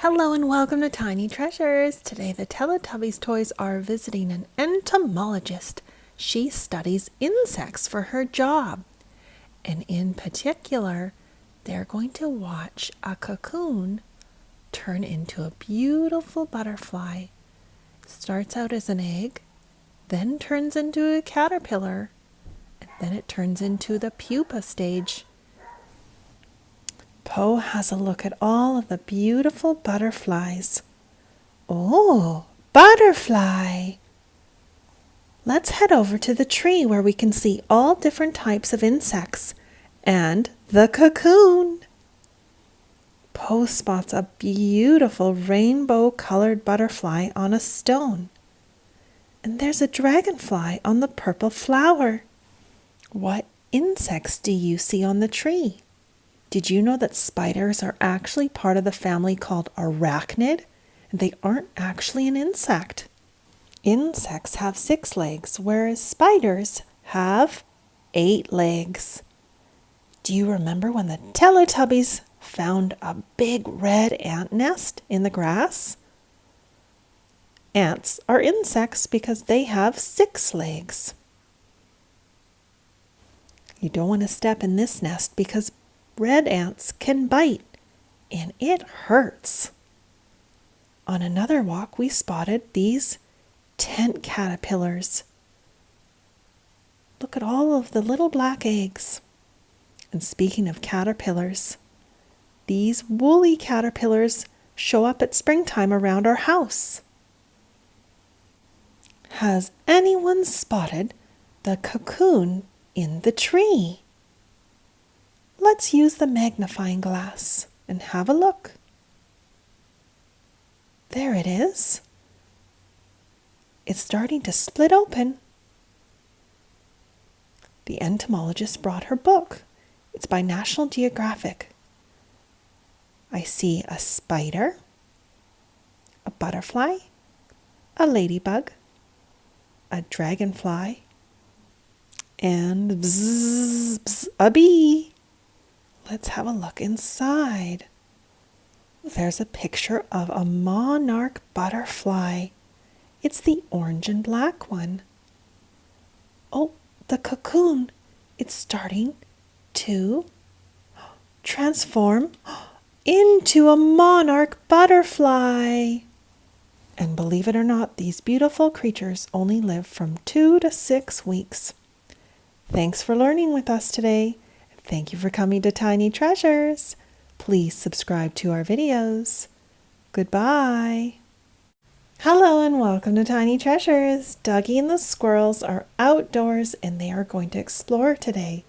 Hello and welcome to Tiny Treasures. Today the Teletubbies toys are visiting an entomologist. She studies insects for her job. And in particular, they're going to watch a cocoon turn into a beautiful butterfly. Starts out as an egg, then turns into a caterpillar, and then it turns into the pupa stage. Poe has a look at all of the beautiful butterflies. Oh, butterfly! Let's head over to the tree where we can see all different types of insects and the cocoon. Poe spots a beautiful rainbow-colored butterfly on a stone. And there's a dragonfly on the purple flower. What insects do you see on the tree? Did you know that spiders are actually part of the family called arachnid? And they aren't actually an insect. Insects have 6 legs, whereas spiders have 8 legs. Do you remember when the Teletubbies found a big red ant nest in the grass? Ants are insects because they have 6 legs. You don't want to step in this nest because red ants can bite, and it hurts. On another walk, we spotted these tent caterpillars. Look at all of the little black eggs. And speaking of caterpillars, these woolly caterpillars show up at springtime around our house. Has anyone spotted the cocoon in the tree? Let's use the magnifying glass and have a look. There it is. It's starting to split open. The entomologist brought her book. It's by National Geographic. I see a spider, a butterfly, a ladybug, a dragonfly, and bzz, bzz, a bee. Let's have a look inside. There's a picture of a monarch butterfly. It's the orange and black one. Oh, the cocoon. It's starting to transform into a monarch butterfly. And believe it or not, these beautiful creatures only live from 2 to 6 weeks. Thanks for learning with us today. Thank you for coming to Tiny Treasures. Please subscribe to our videos. Goodbye. Hello and welcome to Tiny Treasures. Duggee and the squirrels are outdoors and they are going to explore today.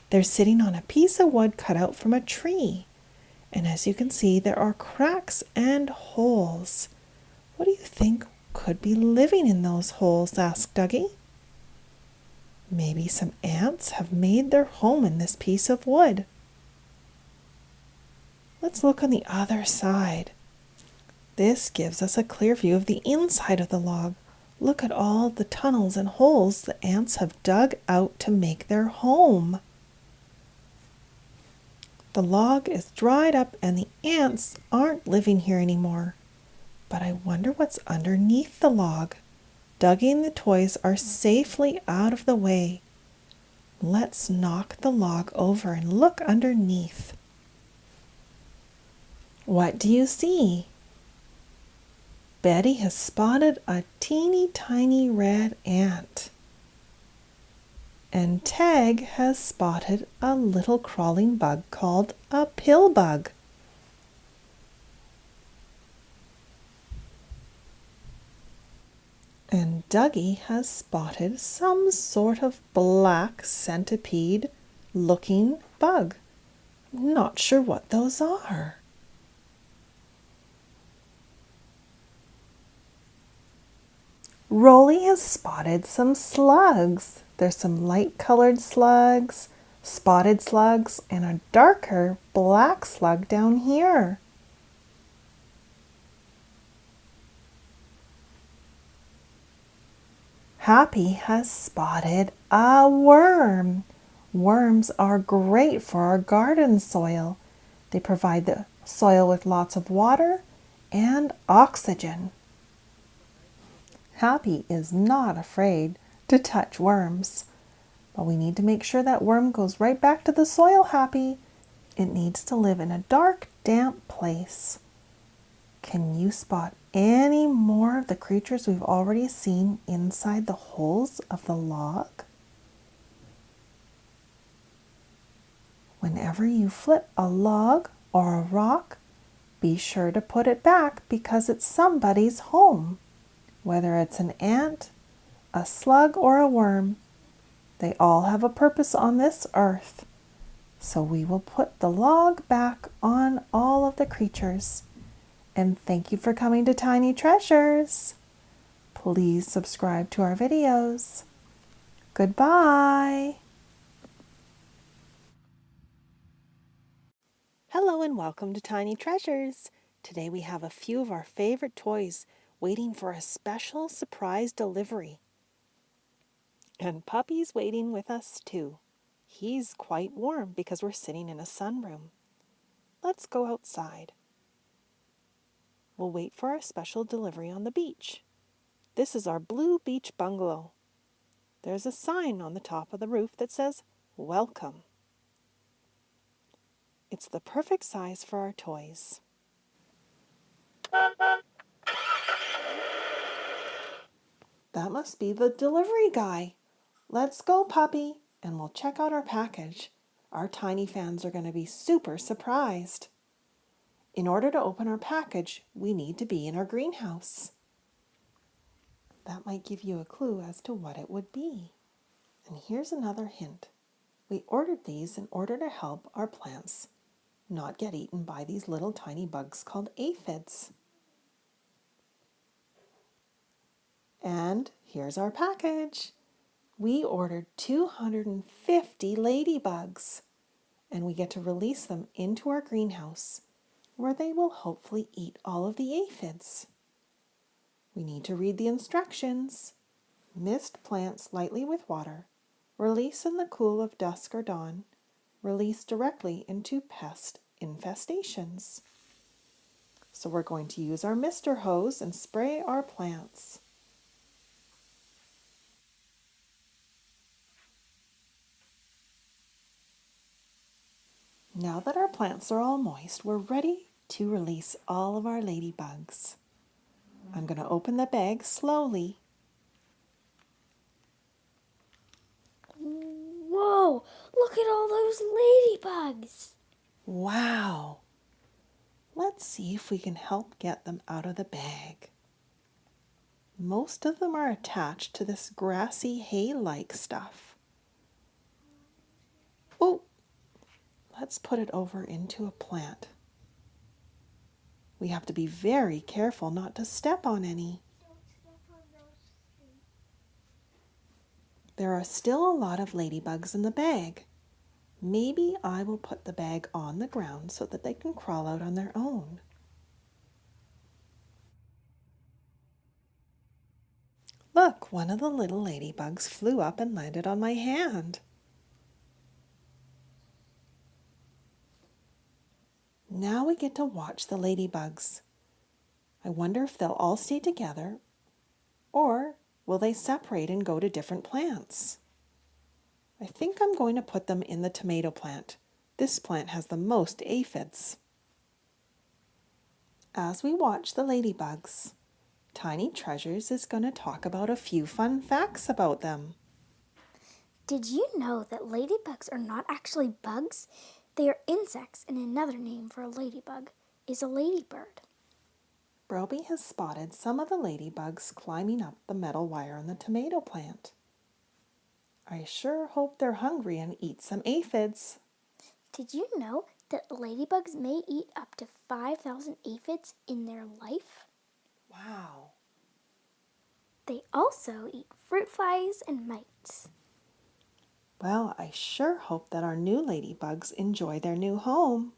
They're sitting on a piece of wood cut out from a tree. And as you can see, there are cracks and holes. What do you think could be living in those holes? Asked Duggee. Maybe some ants have made their home in this piece of wood. Let's look on the other side. This gives us a clear view of the inside of the log. Look at all the tunnels and holes the ants have dug out to make their home. The log is dried up and the ants aren't living here anymore. But I wonder what's underneath the log. Duggee and the toys are safely out of the way. Let's knock the log over and look underneath. What do you see? Betty has spotted a teeny tiny red ant. And Tag has spotted a little crawling bug called a pill bug. And Duggee has spotted some sort of black centipede-looking bug. I'm not sure what those are. Rolly has spotted some slugs. There's some light-colored slugs, spotted slugs, and a darker black slug down here. Happy has spotted a worm. Worms are great for our garden soil. They provide the soil with lots of water and oxygen. Happy is not afraid to touch worms, but we need to make sure that worm goes right back to the soil, Happy. It needs to live in a dark, damp place. Can you spot any more of the creatures we've already seen inside the holes of the log? Whenever you flip a log or a rock, be sure to put it back because it's somebody's home. Whether it's an ant, a slug, or a worm, they all have a purpose on this earth. So we will put the log back on all of the creatures. And thank you for coming to Tiny Treasures. Please subscribe to our videos. Goodbye. Hello and welcome to Tiny Treasures. Today we have a few of our favorite toys waiting for a special surprise delivery. And Puppy's waiting with us too. He's quite warm because we're sitting in a sunroom. Let's go outside. We'll wait for our special delivery on the beach. This is our blue beach bungalow. There's a sign on the top of the roof that says, "Welcome." It's the perfect size for our toys. That must be the delivery guy. Let's go, Puppy, and we'll check out our package. Our tiny fans are going to be super surprised. In order to open our package, we need to be in our greenhouse. That might give you a clue as to what it would be. And here's another hint. We ordered these in order to help our plants not get eaten by these little tiny bugs called aphids. And here's our package. We ordered 250 ladybugs, and we get to release them into our greenhouse, where they will hopefully eat all of the aphids. We need to read the instructions. Mist plants lightly with water. Release in the cool of dusk or dawn. Release directly into pest infestations. So we're going to use our mister hose and spray our plants. Now that our plants are all moist, we're ready to release all of our ladybugs. I'm going to open the bag slowly. Whoa, look at all those ladybugs. Wow! Let's see if we can help get them out of the bag. Most of them are attached to this grassy hay-like stuff. Oh, let's put it over into a plant. We have to be very careful not to step on any. There are still a lot of ladybugs in the bag. Maybe I will put the bag on the ground so that they can crawl out on their own. Look, one of the little ladybugs flew up and landed on my hand. Now we get to watch the ladybugs. I wonder if they'll all stay together, or will they separate and go to different plants? I think I'm going to put them in the tomato plant. This plant has the most aphids. As we watch the ladybugs, Tiny Treasures is going to talk about a few fun facts about them. Did you know that ladybugs are not actually bugs? They are insects, and another name for a ladybug is a ladybird. Broby has spotted some of the ladybugs climbing up the metal wire on the tomato plant. I sure hope they're hungry and eat some aphids. Did you know that ladybugs may eat up to 5,000 aphids in their life? Wow. They also eat fruit flies and mites. Well, I sure hope that our new ladybugs enjoy their new home.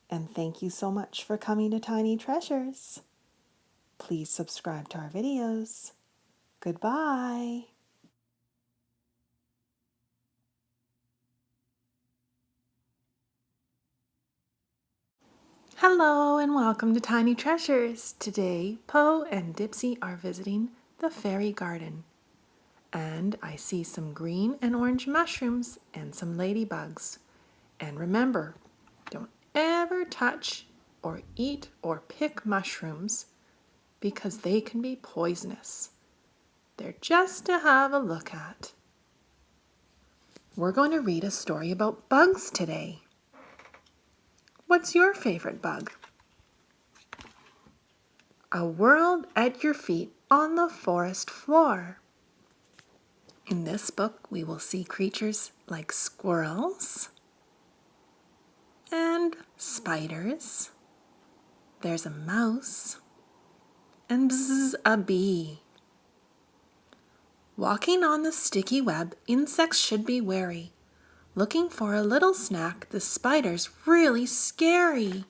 And thank you so much for coming to Tiny Treasures. Please subscribe to our videos. Goodbye. Hello and welcome to Tiny Treasures. Today, Poe and Dipsy are visiting the fairy garden. And I see some green and orange mushrooms and some ladybugs. And remember, don't ever touch or eat or pick mushrooms because they can be poisonous. They're just to have a look at. We're going to read a story about bugs today. What's your favorite bug? A world at your feet on the forest floor. In this book, we will see creatures like squirrels and spiders. There's a mouse and bzzz, a bee. Walking on the sticky web, insects should be wary. Looking for a little snack, the spider's really scary.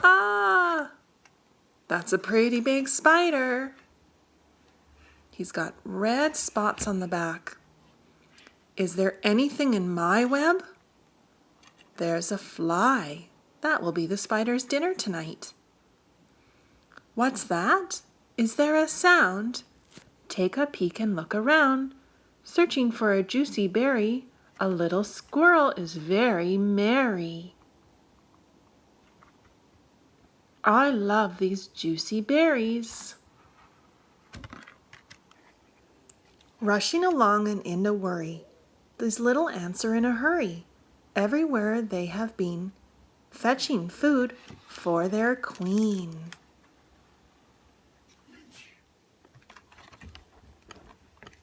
Ah! That's a pretty big spider. He's got red spots on the back. Is there anything in my web? There's a fly. That will be the spider's dinner tonight. What's that? Is there a sound? Take a peek and look around. Searching for a juicy berry, a little squirrel is very merry. I love these juicy berries. Rushing along and in a worry, these little ants are in a hurry. Everywhere they have been, fetching food for their queen.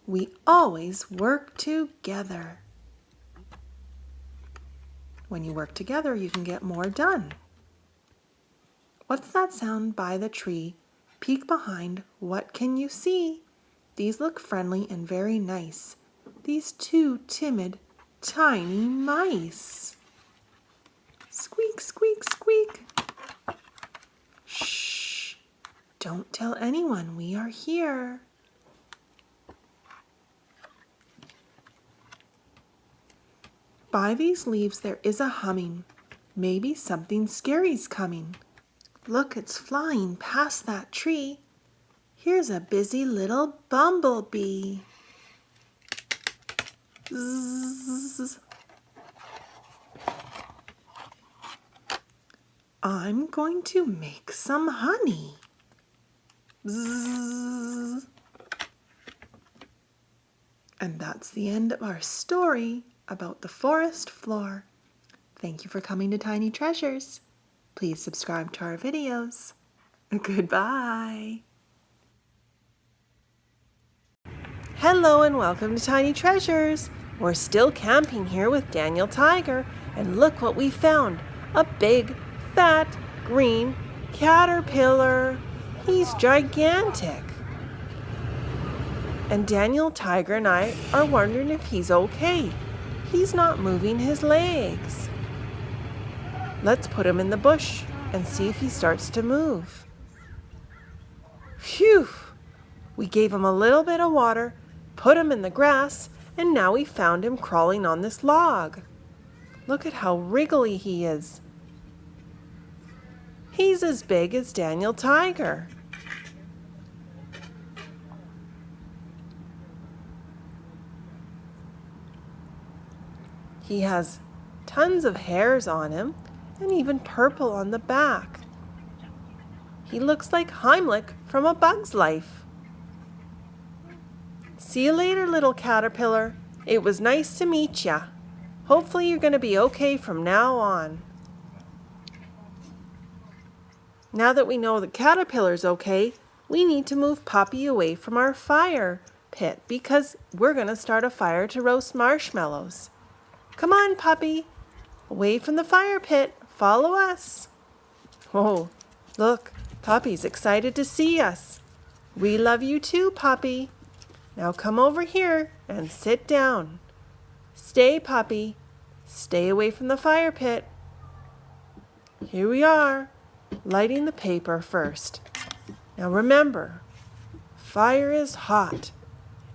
We always work together. When you work together, you can get more done. What's that sound by the tree? Peek behind, what can you see? These look friendly and very nice. These two timid, tiny mice. Squeak, squeak, squeak. Shh, don't tell anyone we are here. By these leaves there is a humming. Maybe something scary's coming. Look, it's flying past that tree. Here's a busy little bumblebee. Zzz. I'm going to make some honey. Zzz. And that's the end of our story about the forest floor. Thank you for coming to Tiny Treasures. Please subscribe to our videos. Goodbye. Hello and welcome to Tiny Treasures. We're still camping here with Daniel Tiger, and look what we found. A big, fat, green caterpillar. He's gigantic. And Daniel Tiger and I are wondering if he's okay. He's not moving his legs. Let's put him in the bush and see if he starts to move. Phew! We gave him a little bit of water, put him in the grass, and now we found him crawling on this log. Look at how wriggly he is. He's as big as Daniel Tiger. He has tons of hairs on him and even purple on the back. He looks like Heimlich from A Bug's Life. See you later, little caterpillar. It was nice to meet ya. Hopefully you're going to be okay from now on. Now that we know the caterpillar's okay, we need to move Puppy away from our fire pit because we're going to start a fire to roast marshmallows. Come on, Puppy. Away from the fire pit. Follow us. Oh, look. Puppy's excited to see us. We love you too, Puppy. Now come over here and sit down. Stay, Puppy. Stay away from the fire pit. Here we are, lighting the paper first. Now remember, fire is hot,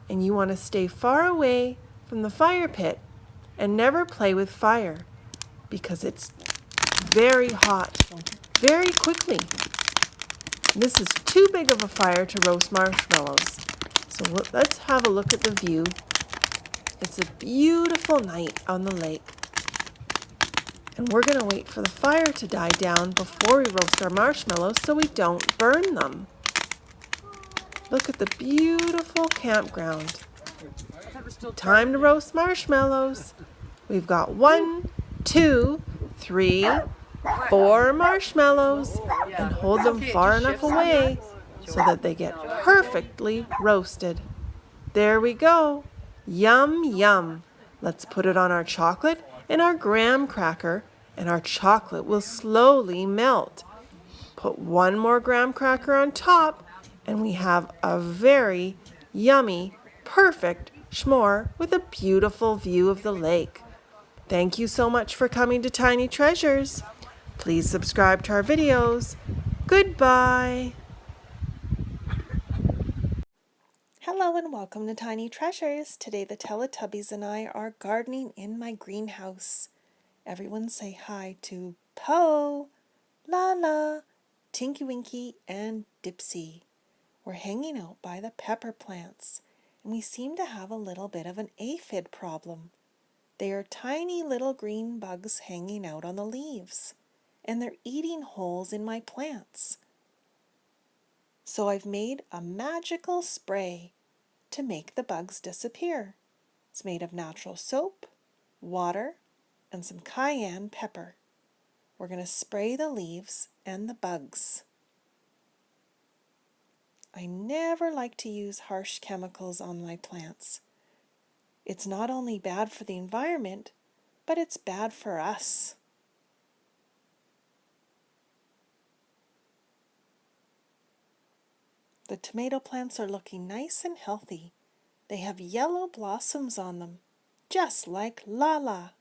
and you want to stay far away from the fire pit and never play with fire because it's very hot, very quickly. This is too big of a fire to roast marshmallows. So let's have a look at the view. It's a beautiful night on the lake. And we're going to wait for the fire to die down before we roast our marshmallows so we don't burn them. Look at the beautiful campground. Time to roast marshmallows. We've got 1, 2, 3, 4 marshmallows, and hold them far enough away so that they get perfectly roasted. There we go. Yum, yum. Let's put it on our chocolate and our graham cracker, and our chocolate will slowly melt. Put 1 more graham cracker on top, and we have a very yummy, perfect s'more with a beautiful view of the lake. Thank you so much for coming to Tiny Treasures. Please subscribe to our videos. Goodbye. Hello and welcome to Tiny Treasures. Today the Teletubbies and I are gardening in my greenhouse. Everyone say hi to Po, Lala, Tinky Winky, and Dipsy. We're hanging out by the pepper plants, and we seem to have a little bit of an aphid problem. They are tiny little green bugs hanging out on the leaves, and they're eating holes in my plants. So I've made a magical spray to make the bugs disappear. It's made of natural soap, water, and some cayenne pepper. We're going to spray the leaves and the bugs. I never like to use harsh chemicals on my plants. It's not only bad for the environment, but it's bad for us. The tomato plants are looking nice and healthy. They have yellow blossoms on them, just like Lala.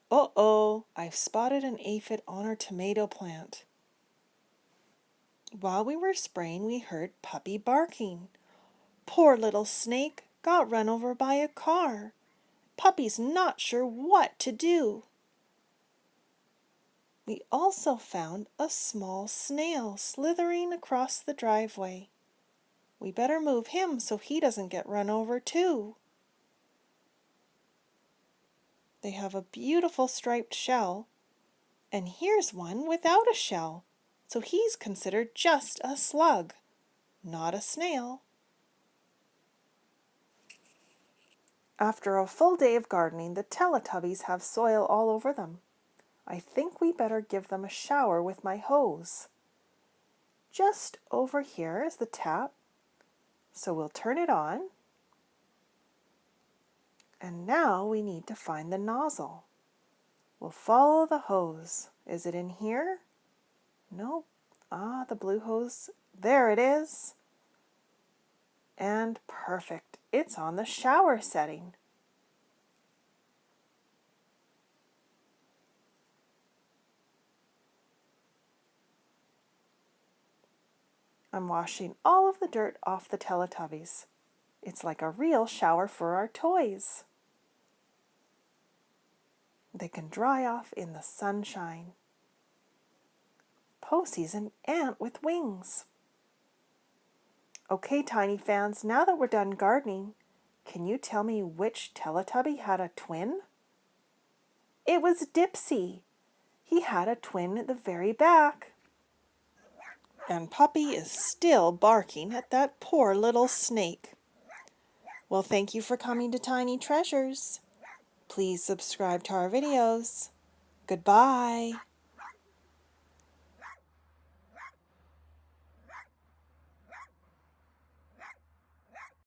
Uh-oh, I've spotted an aphid on our tomato plant. While we were spraying, we heard Puppy barking. Poor little snake got run over by a car. Puppy's not sure what to do. We also found a small snail slithering across the driveway. We better move him so he doesn't get run over too. They have a beautiful striped shell, and here's one without a shell, so he's considered just a slug, not a snail. After a full day of gardening, the Teletubbies have soil all over them. I think we better give them a shower with my hose. Just over here is the tap, so we'll turn it on. And now we need to find the nozzle. We'll follow the hose. Is it in here? Nope. The blue hose. There it is. And perfect. It's on the shower setting. I'm washing all of the dirt off the Teletubbies. It's like a real shower for our toys. They can dry off in the sunshine. Po sees an ant with wings. Okay, Tiny fans, now that we're done gardening, can you tell me which Teletubby had a twin? It was Dipsy. He had a twin at the very back. And Puppy is still barking at that poor little snake. Well, thank you for coming to Tiny Treasures. Please subscribe to our videos. Goodbye.